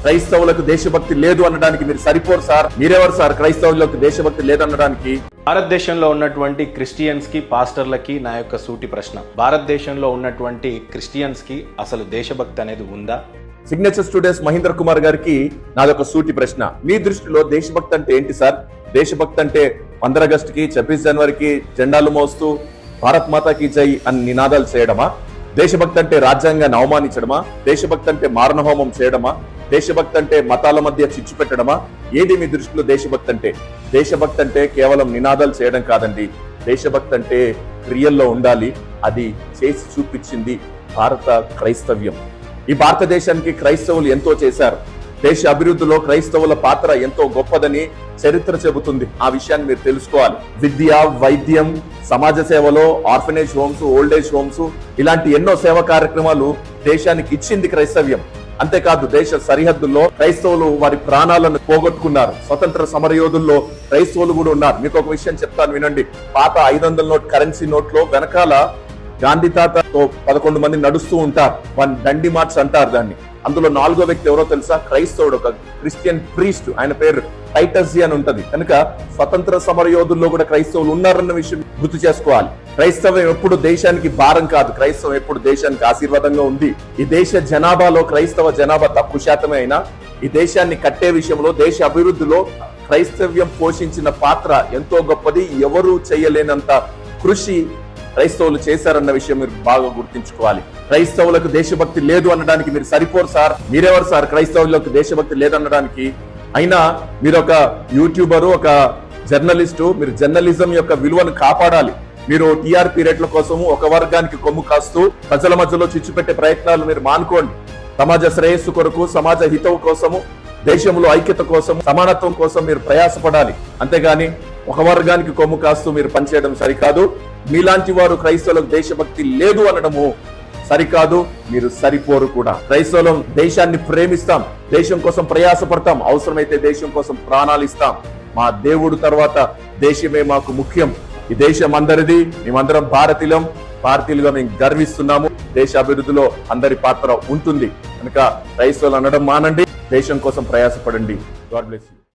క్రైస్తవులకు దేశభక్తి లేదు అనడానికి మీరు సరిపోరు సార్. మీరెవరు సార్ క్రైస్తవులకు దేశభక్తి లేదనడానికి? భారతదేశంలో ఉన్నటువంటి క్రిస్టియన్స్ కి పాస్టర్లకి నా యొక్క సూటి ప్రశ్న, భారతదేశంలో ఉన్నటువంటి క్రిస్టియన్స్ కి అసలు దేశభక్తి అనేది ఉందా? సిగ్నేచర్ స్టూడెంట్స్ మహేంద్ర కుమార్ గారికి నాదొక సూటి ప్రశ్న. మీ దృష్టిలో దేశభక్తి అంటే ఏంటి సార్? దేశభక్తి అంటే 15 ఆగస్టుకి 26 జనవరికి జెండాలు మోస్తూ భారత్ మాతాకి జై అని నినాదాలు చేయడమా? దేశభక్తి అంటే రాజ్యాంగాన్ని అవమానించడమా? దేశభక్తి అంటే మారణహోమం చేయడమా? దేశభక్తి అంటే మతాల మధ్య చిచ్చు పెట్టడమా? ఏది మీ దృష్టిలో దేశభక్తి అంటే? దేశభక్తి అంటే కేవలం నినాదాలు చేయడం కాదండి. దేశభక్తి అంటే క్రియల్లో ఉండాలి. అది చేసి చూపించింది భారత క్రైస్తవ్యం. ఈ భారతదేశానికి క్రైస్తవులు ఎంతో చేశారు. దేశ అభివృద్ధిలో క్రైస్తవుల పాత్ర ఎంతో గొప్పదని చరిత్ర చెబుతుంది. ఆ విషయాన్ని మీరు తెలుసుకోవాలి. విద్య, వైద్యం, సమాజ సేవలో ఆర్ఫనేజ్ హోమ్స్, ఓల్డేజ్ హోమ్స్ ఇలాంటి ఎన్నో సేవా కార్యక్రమాలు దేశానికి ఇచ్చింది క్రైస్తవ్యం. అంతేకాదు దేశ సరిహద్దుల్లో క్రైస్తవులు వారి ప్రాణాలను పోగొట్టుకున్నారు. స్వతంత్ర సమరయోధుల్లో క్రైస్తవులు కూడా ఉన్నారు. మీకు ఒక విషయం చెప్తాను వినండి. పాత 500 నోట్ కరెన్సీ నోట్లో వెనకాల గాంధీ తాతతో 11 మంది నడుస్తూ ఉంటారు. దండి మార్చ్ అంటారు దాన్ని. అందులో 4వ వ్యక్తి ఎవరో తెలుసా? క్రైస్తవుడు, ఒక క్రిస్టియన్ ప్రీస్ట్. ఆయన పేరు టైటస్ అని ఉంటది. కనుక స్వతంత్ర సమరయోధుల్లో కూడా క్రైస్తవులు ఉన్నారన్న విషయం గుర్తు చేసుకోవాలి. క్రైస్తవం ఎప్పుడు దేశానికి భారం కాదు. క్రైస్తవం ఎప్పుడు దేశానికి ఆశీర్వాదంగా ఉంది. ఈ దేశ జనాభాలో క్రైస్తవ జనాభా తక్కువ శాతమే అయినా ఈ దేశాన్ని కట్టే విషయంలో, దేశ అభివృద్ధిలో క్రైస్తవ్యం పోషించిన పాత్ర ఎంతో గొప్పది. ఎవరు చేయలేనంత కృషి క్రైస్తవులు చేశారన్న విషయం మీరు బాగా గుర్తించుకోవాలి. క్రైస్తవులకు దేశభక్తి లేదు అనడానికి మీరు సరిపోరు సార్. మీరెవరు సార్ క్రైస్తవులకు దేశభక్తి లేదనడానికి? అయినా మీరు ఒక యూట్యూబరు, ఒక జర్నలిస్టు. మీరు జర్నలిజం యొక్క విలువను కాపాడాలి. మీరు టీఆర్పీ రేట్ల కోసము ఒక వర్గానికి కొమ్ము కాస్తూ ప్రజల మధ్యలో చిచ్చు పెట్టే ప్రయత్నాలు మీరు మానుకోండి. సమాజ శ్రేయస్సు కొరకు, సమాజ హితవు కోసము, దేశంలో ఐక్యత కోసం, సమానత్వం కోసం మీరు ప్రయాసపడాలి. అంతేగాని ఒక వర్గానికి కొమ్ము కాస్తూ మీరు పనిచేయడం సరికాదు. మీలాంటి వారు క్రైస్తవులకు దేశభక్తి లేదు అనడము సరికాదు. మీరు సరిపోరు కూడా. క్రైస్తవులం దేశాన్ని ప్రేమిస్తాం, దేశం కోసం ప్రయాసపడతాం, అవసరమైతే దేశం కోసం ప్రాణాలు ఇస్తాం. మా దేవుడు తర్వాత దేశమే మాకు ముఖ్యం. ఈ దేశం అందరిది. మేమందరం భారతీయులుగా మేము గర్విస్తున్నాము. దేశ అభివృద్ధిలో అందరి పాత్ర ఉంటుంది కనుక క్రైస్తవులు అనడం మానండి. దేశం కోసం ప్రయాసపడండి. God bless you.